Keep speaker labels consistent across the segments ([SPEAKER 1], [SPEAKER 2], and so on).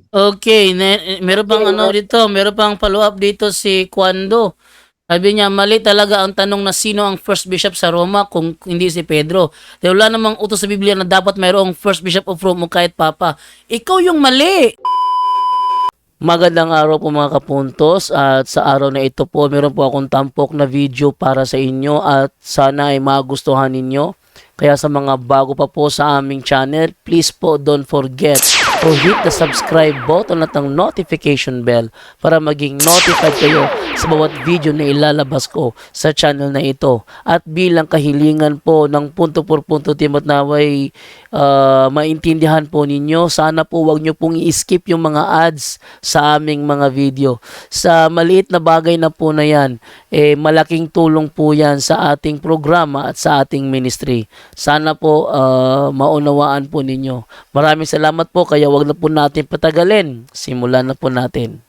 [SPEAKER 1] Okay, meron pang ano dito, meron pang follow-up dito si Kwando. Sabi niya, mali talaga ang tanong na sino ang first bishop sa Roma kung hindi si Pedro. Dahil wala namang utos sa Biblia na dapat mayroong first bishop of Rome o kahit papa. Ikaw yung mali! Magandang araw po mga kapuntos, at sa araw na ito po meron po akong tampok na video para sa inyo at sana ay magustuhan ninyo. Kaya sa mga bago pa po sa aming channel, please po don't forget to hit the subscribe button at ang notification bell para maging notified kayo sa bawat video na ilalabas ko sa channel na ito. At bilang kahilingan po ng punto por punto team at naway maintindihan po ninyo, sana po wag nyo pong i-skip yung mga ads sa aming mga video. Sa maliit na bagay na po na yan, malaking tulong po yan sa ating programa at sa ating ministry. Sana po maunawaan po ninyo. Maraming salamat po, kaya wag na po natin patagalin. Simulan na po natin.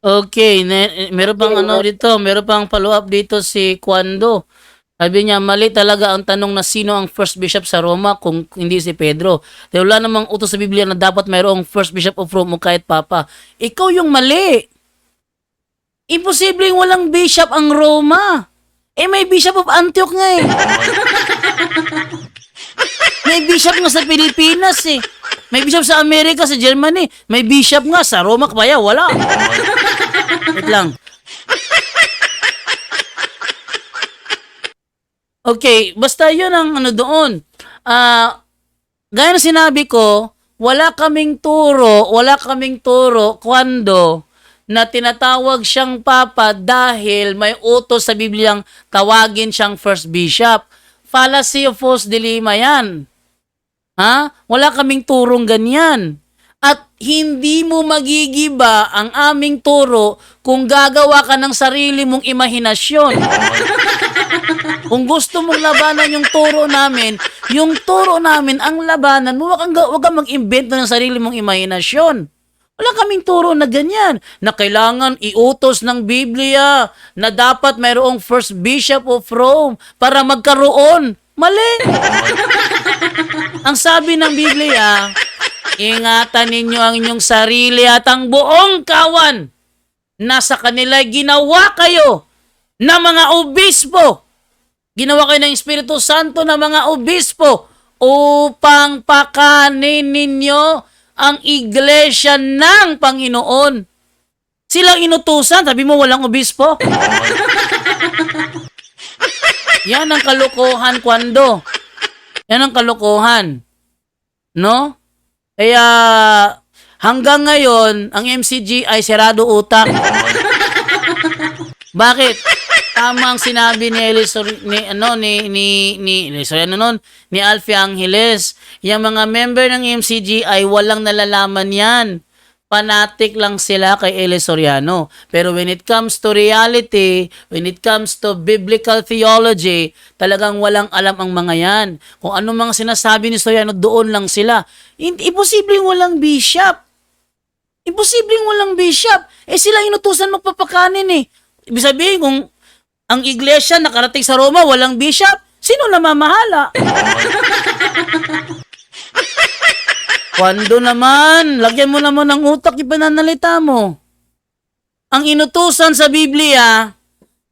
[SPEAKER 1] Okay, meron pang ano dito, meron pang follow-up dito si Kwando. Sabi niya, mali talaga ang tanong na sino ang first bishop sa Roma kung hindi si Pedro. Dahil wala namang utos sa Biblia na dapat mayroong first bishop of Rome o kahit papa. Ikaw yung mali! Imposibleng walang bishop ang Roma. May bishop of Antioch nga eh. May bishop nga sa Pilipinas eh. May bishop sa Amerika, sa Germany. May bishop nga sa Roma, kaya wala. Wait lang. Okay, basta yun ang ano doon. Gaya na sinabi ko, wala kaming turo, Kwando, na tinatawag siyang papa dahil may utos sa Bibliang tawagin siyang first bishop. Fallacy of false dilemma yan. Ha? Wala kaming turong ganyan. At hindi mo magigiba ang aming turo kung gagawa ka ng sarili mong imahinasyon. Kung gusto mong labanan yung turo namin ang labanan mo, wag kang mag-invento ng sarili mong imahinasyon. Wala kaming turo na ganyan, na kailangan iutos ng Biblia na dapat mayroong first bishop of Rome para magkaroon. Mali! Ang sabi ng Biblia, ingatan ninyo ang inyong sarili at ang buong kawan na sa kanila ginawa kayo na mga obispo. Ginawa kayo ng Espiritu Santo na mga obispo upang pakanin ninyo ang iglesia ng Panginoon. Silang inutusan, sabi mo walang obispo? Yan ang kalokohan, Kwando. Yan ang kalokohan. No? Kaya hanggang ngayon, ang MCG ay sirado utak. Bakit? Tama ang sinabi ni ni Alfie Angeles. Yung mga member ng MCG ay walang nalalaman yan. Fanatic lang sila kay Eli Soriano. Pero when it comes to reality, when it comes to biblical theology, talagang walang alam ang mga yan. Kung ano mga sinasabi ni Soriano, doon lang sila. Imposibleng walang bishop. Imposibleng walang bishop. Sila inutusan magpapakanin eh. Ibig sabihin, kung ang iglesia nakarating sa Roma, walang bishop, sino namamahala? Kwando naman, lagyan mo naman ng utak yung pananalita mo. Ang inutusan sa Biblia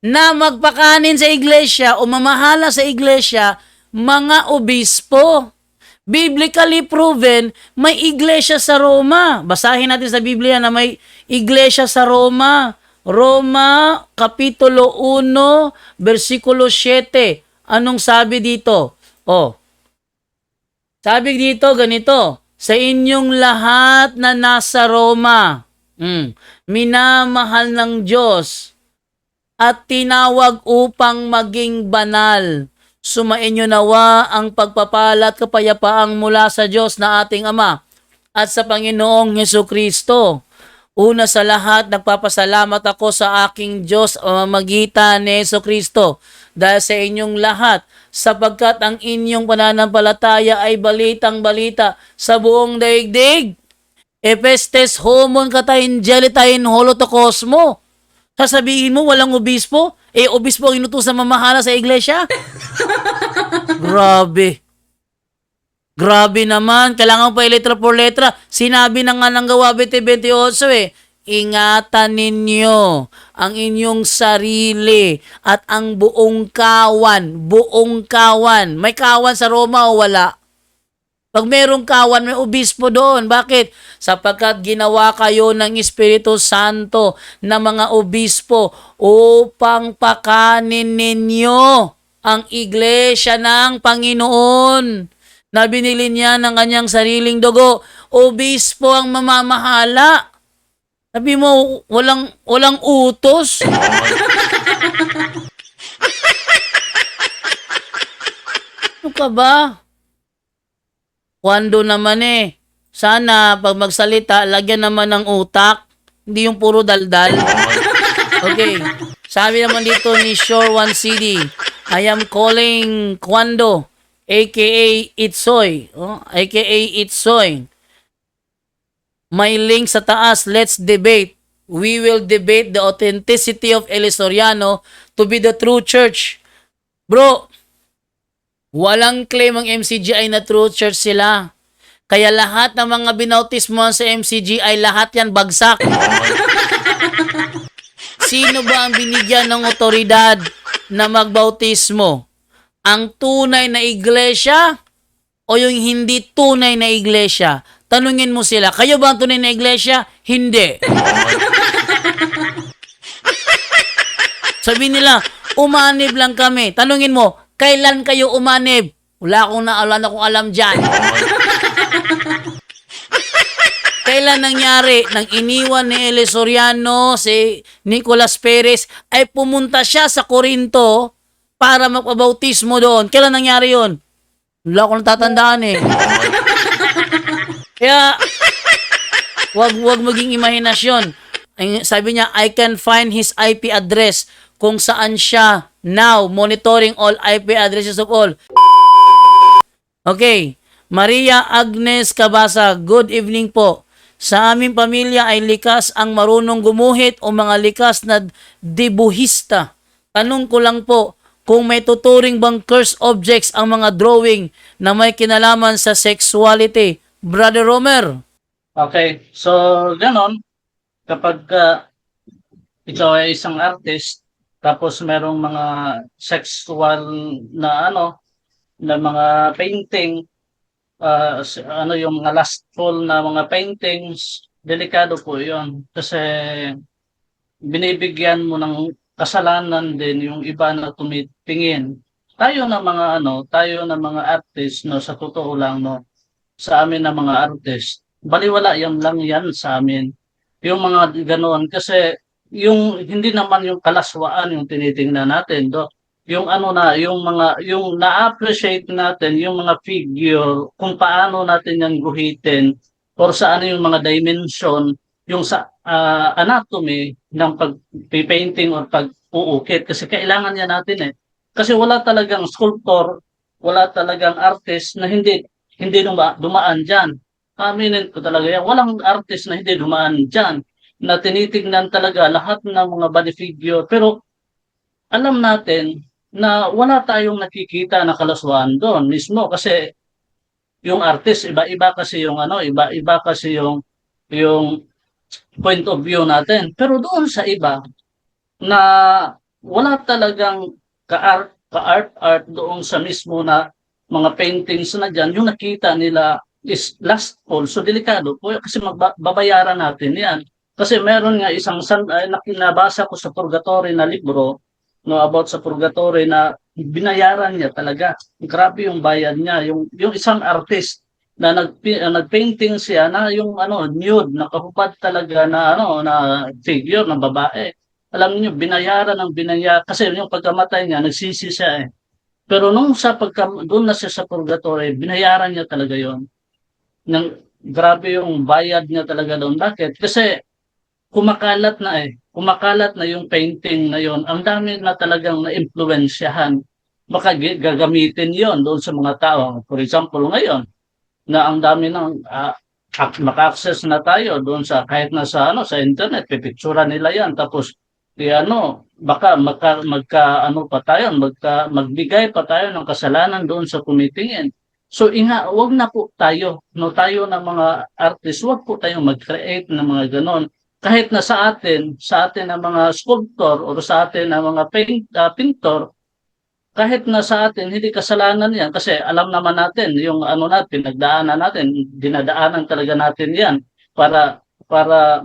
[SPEAKER 1] na magpakanin sa iglesia o mamahala sa iglesia, mga obispo. Biblically proven, may iglesia sa Roma. Basahin natin sa Biblia na may iglesia sa Roma. Roma, Kapitulo 1, versikulo 7. Anong sabi dito? Sabi dito ganito, sa inyong lahat na nasa Roma, minamahal ng Diyos at tinawag upang maging banal. Sumainyo nawa ang pagpapala at kapayapaang mula sa Diyos na ating Ama at sa Panginoong Hesukristo. Una sa lahat, nagpapasalamat ako sa aking Diyos magitan ni Hesukristo dahil sa inyong lahat, sapagkat ang inyong pananampalataya ay balitang-balita sa buong daigdig. Epestes homon katayin jelitain holotokosmo. Sasabihin mo walang obispo? Eh, obispo ang inutusan mamahala sa iglesia? Grabe. Grabe naman. Kailangan pa letra por letra. Sinabi na nga ng Gawa 20:28 eh. Ingatan ninyo ang inyong sarili at ang buong kawan. Buong kawan. May kawan sa Roma o wala? Pag merong kawan, may obispo doon. Bakit? Sapagkat ginawa kayo ng Espiritu Santo na mga obispo upang pakanin ninyo ang iglesia ng Panginoon na binili niya ng kanyang sariling dugo. Obispo ang mamamahala. Sabi mo, walang utos. Ano ka ba? Kwando naman eh. Sana pag magsalita, lagyan naman ng utak. Hindi yung puro daldal. Okay. Sabi naman dito ni Shore One CD, I am calling Kwando, aka Itsoy. Aka Itsoy. May link sa taas. Let's debate. We will debate the authenticity of El Soriano to be the true church. Bro, walang claim ang MCGI na true church sila. Kaya lahat ng mga binautismo sa MCGI, lahat yan bagsak. Sino ba ang binigyan ng otoridad na magbautismo? Ang tunay na iglesia o yung hindi tunay na iglesia? Tanungin mo sila, kayo ba ang tunay na iglesia? Hindi. Sabi nila, umanib lang kami. Tanungin mo, kailan kayo umanib? Wala akong alam dyan. Kailan nangyari nang iniwan ni El Soriano si Nicolas Perez ay pumunta siya sa Corinto para magpabautismo doon? Kailan nangyari yun? Wala akong natatandaan eh. Kaya, wag maging imahinasyon. Sabi niya, I can find his IP address kung saan siya now monitoring all IP addresses of all. Okay. Maria Agnes Cabasa, good evening po. Sa aming pamilya ay likas ang marunong gumuhit o mga likas na dibuhista. Tanong ko lang po, kung may tuturing bang cursed objects ang mga drawing na may kinalaman sa sexuality. Brother Romer.
[SPEAKER 2] Okay, so ganon, kapag ikaw ay isang artist, tapos merong mga sexual na na mga painting, yung mga lustful na mga paintings, delikado po yun. Kasi binibigyan mo ng kasalanan din yung iba na tumitingin. Tayo na mga artist, no, sa totoo lang, no, sa amin na mga artist, baliwala yan lang yan sa amin. Yung mga ganoon, kasi yung hindi naman yung kalaswaan yung tinitingnan natin, do. Yung yung na-appreciate natin yung mga figure, kung paano natin yan guhitin or saan yung mga dimension, yung sa anatomy ng pag-painting or pag-uukit, kasi kailangan yan natin eh. Kasi wala talagang sculptor, wala talagang artist na hindi dumaan dyan. Aminin ko talaga yan. Walang artist na hindi dumaan dyan, na tinitignan talaga lahat ng mga body figure. Pero alam natin na wala tayong nakikita na kalaswaan doon mismo, kasi yung artist, iba-iba kasi iba-iba kasi yung point of view natin. Pero doon sa iba na wala talagang ka-art doon sa mismo na mga paintings na dyan, yung nakita nila is lustful. So, delikado po kasi babayaran natin yan. Kasi meron nga nabasa ko sa Purgatory na libro, no, about sa Purgatory, na binayaran niya talaga. Grabe yung bayad niya. Yung isang artist na nagpainting siya na yung nude, nakahubad talaga na na figure ng babae. Alam niyo, binayaran kasi yung pagkamatay niya, nagsisi siya eh. Pero nung doon na siya sa purgatory, binayaran niya talaga yon. Grabe yung bayad niya talaga doon. Bakit? Kasi kumakalat na yung painting na yon. Ang dami na talagang na-impluensyahan. Baka gagamitin yon doon sa mga tao. For example, ngayon, na ang dami ng maka-access na tayo doon sa kahit na sa internet, pipictura nila yan. Tapos ano, baka ano pa tayo, magbigay pa tayo ng kasalanan doon sa tumitingin. So wag na po tayo, no, tayo na mga artist, wag po tayong mag-create ng mga ganon. Kahit na sa atin na mga sculptor o sa atin na mga pintor, kahit na sa atin hindi kasalanan 'yan kasi alam naman natin yung ano natin, pinagdaanan natin, dinadaanan talaga natin 'yan para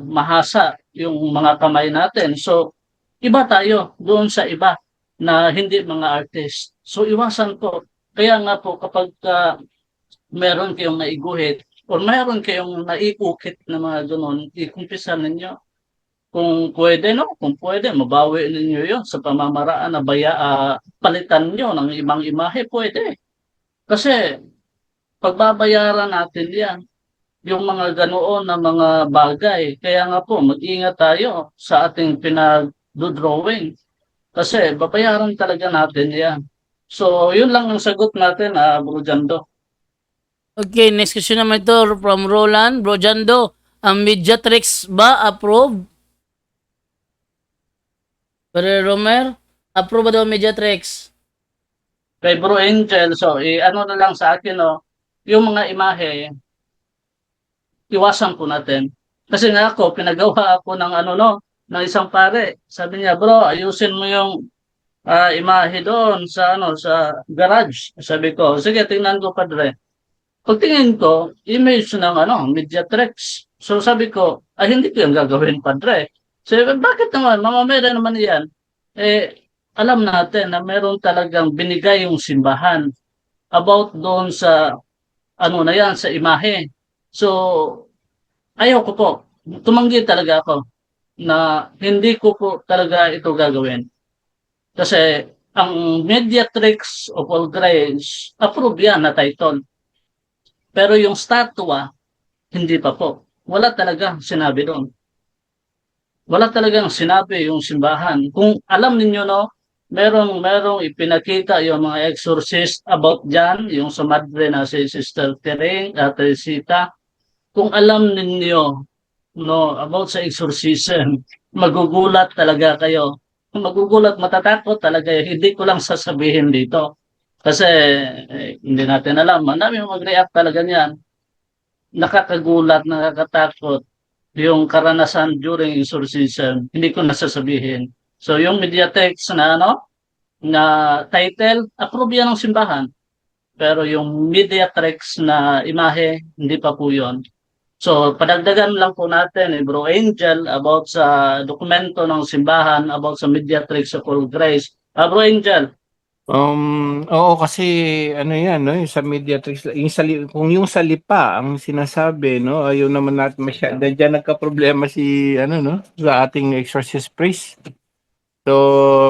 [SPEAKER 2] mahasa yung mga kamay natin. So iba tayo doon sa iba na hindi mga artist. So iwasan po. Kaya nga po kapag meron kayong naiguhit or meron kayong naiukit na mga ganun, ikumpisan ninyo. Kung pwede, no? Kung pwede, mabawi ninyo yon sa pamamaraan na palitan nyo ng ibang imahe, pwede. Kasi pagbabayaran natin yan, yung mga ganoon na mga bagay. Kaya nga po, mag-ingat tayo sa ating pinag-drawing. Kasi babayaran talaga natin yan. So, yun lang ang sagot natin, Bro Jando.
[SPEAKER 1] Okay, next question naman ito from Roland. Bro Jando, ang Mediatrix ba approve? Pero Romer, approve ba daw ang Mediatrix?
[SPEAKER 2] Kay Bro Angel, so, ano na lang sa akin, no? Yung mga imahe, iwasan po natin. Kasi nga ako, pinagawa ako ng ano, no? Ng isang pare. Sabi niya, bro, ayusin mo yung imahe doon sa ano sa garage. Sabi ko, sige, tingnan ko padre. Pagtingin ko, image ng ano, Mediatrix. So sabi ko, hindi ko yung gagawin padre. Sabi, bakit naman? Mamamera naman yan. Eh, alam natin na meron talagang binigay yung simbahan about doon sa ano na yan, sa imahe. So, ayaw ko po. Tumanggi talaga ako na hindi ko po talaga ito gagawin. Kasi ang Mediatrix of All Grace, approve yan na title. Pero yung statua, hindi pa po. Wala talaga sinabi doon. Wala talagang sinabi yung simbahan. Kung alam ninyo, no, merong ipinakita yung mga exorcist about dyan, yung sa madre na si Sister Teresita. Kung alam ninyo, no, about sa exorcism, magugulat talaga kayo. Magugulat, matatakot talaga. Hindi ko lang sasabihin dito. Kasi hindi natin alam. Marami mag-react talaga niyan. Nakakagulat, nakakatakot yung karanasan during exorcism. Hindi ko nasasabihin. So yung Mediatex na ano, na title, approve yan ng simbahan. Pero yung Mediatrix na imahe, hindi pa po yun. So, padagdagan lang po natin, Bro Angel, about sa dokumento ng simbahan, about sa Mediatrix of All Grace. Bro Angel,
[SPEAKER 3] Oo kasi ano 'yan 'no, yung sa Mediatrix yung kung yung sa lipa ang sinasabi 'no, ayaw naman natin diyan nagkaproblema si ano 'no, sa ating exorcist priest. So,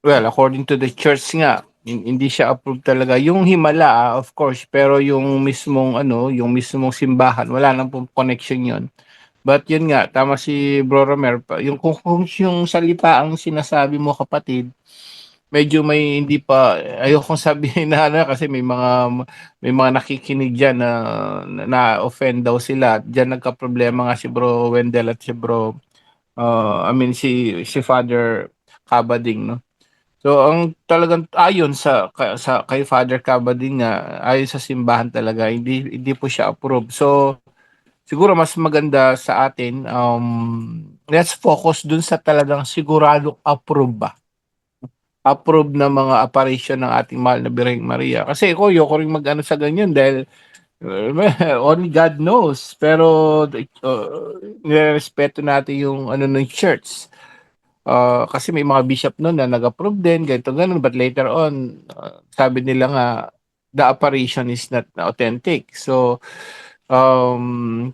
[SPEAKER 3] well, according to the church nga, hindi siya approved talaga. Yung himala, of course, pero yung mismong ano, yung mismong simbahan, wala nang pong connection 'yon. But yun nga, tama si Bro Romer, yung kung yung sa lipa ang sinasabi mo kapatid, medyo may hindi pa ayokong sabihin na ano kasi may mga nakikinig diyan na-offend daw sila. Diyan nagkaproblema nga si Bro Wendell at si Bro I mean si Father Cabading, no. So ang talagang ayon sa kay Father Cabading nga, ayon sa simbahan talaga hindi po siya approve. So siguro mas maganda sa atin let's focus dun sa talagang siguradong approve na mga apparition ng ating mahal na Birheng Maria. Kasi ako, ayoko rin mag-ano sa ganyan dahil only God knows. Pero nirespeto natin yung ano ng church. Kasi may mga bishop noon na nag-approve din, ganito ganun. But later on, sabi nila nga, the apparition is not authentic. So,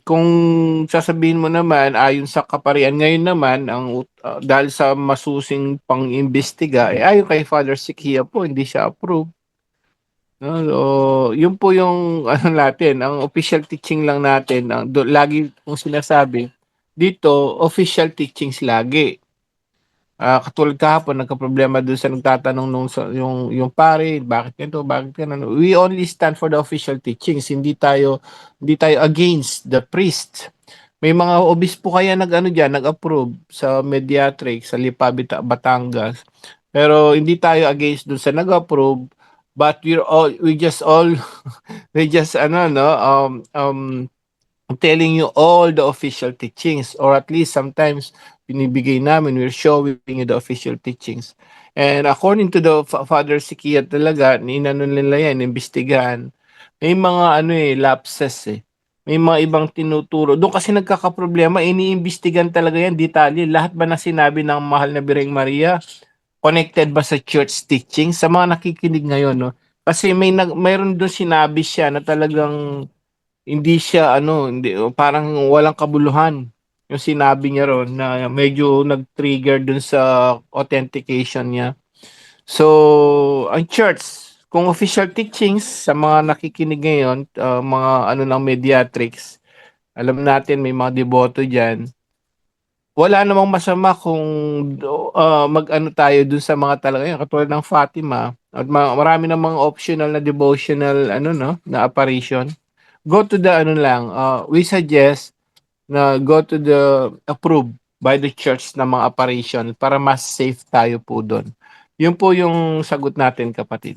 [SPEAKER 3] kung sasabihin mo naman ayon sa kaparian ngayon naman dahil sa masusing pang-imbestiga ayon kay Father Sikia po hindi siya approve, no? So, yun po yung ano natin, ang official teaching lang natin lagi kong sinasabi dito, official teachings lagi. Katulad kahapon nagkaproblema dun sa nagtatanong yung pare, bakit ganito, bakit ganun. We only stand for the official teachings. Hindi tayo against the priest. May mga obispo kaya nag-ano diyan, nag-approve sa Mediatrix, sa Lipa, Batangas. Pero hindi tayo against dun sa nag-approve, but we just all we just ano no telling you all the official teachings, or at least sometimes binibigay namin, we're showing you the official teachings. And according to the Father Sikia talaga, inano nila yan, imbestigahan. May mga ano lapses May mga ibang tinuturo. Doon kasi nagkakaproblema, iniimbestigan talaga yan, detalye. Lahat ba na sinabi ng mahal na Birheng Maria, connected ba sa church teaching? Sa mga nakikinig ngayon, no? Kasi mayroon doon sinabi siya na talagang hindi siya hindi parang walang kabuluhan yung sinabi niya ron na medyo nag-trigger dun sa authentication niya. So, ang church, kung official teachings sa mga nakikinig ngayon, mga ng mediatrix, alam natin may mga deboto diyan. Wala namang masama kung mag-ano tayo dun sa mga talaga yun, katulad ng Fatima at marami ng mga optional na devotional na apparition. Go to the we suggest na go to the approved by the church na mga apparition para mas safe tayo po doon. Yun po yung sagot natin, kapatid.